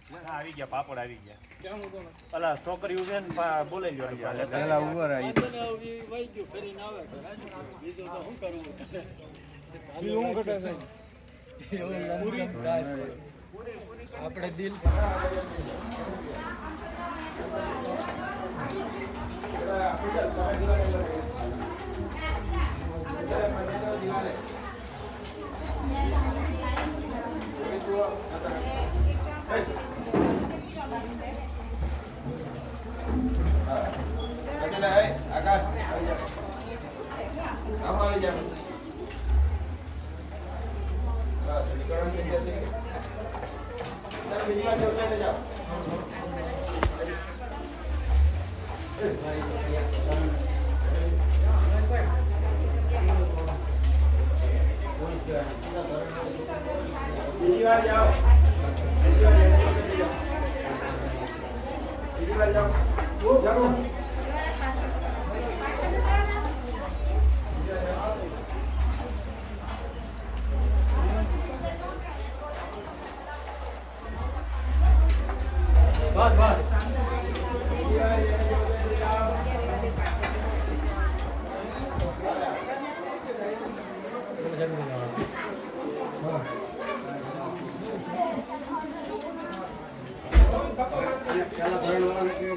આવી ગયા પાપડ આવી ગયા. કેમ હતો ને અલા છોકરી ઉભે ને બોલાઈ લ્યો પેલા ઉભો રહી વહી ગયું ફરીને આવે તો બીજું તો શું કરવું શું ઘટે છે આપણે દિલ આકાશ આવી જા બસ નીકળવાનું થઈ જશે બીજી વાર જોડે જાઓ બીજી વાર જાઓ બીજી વાર જાઓ જાઓ બસ બસ પેલા ધરણ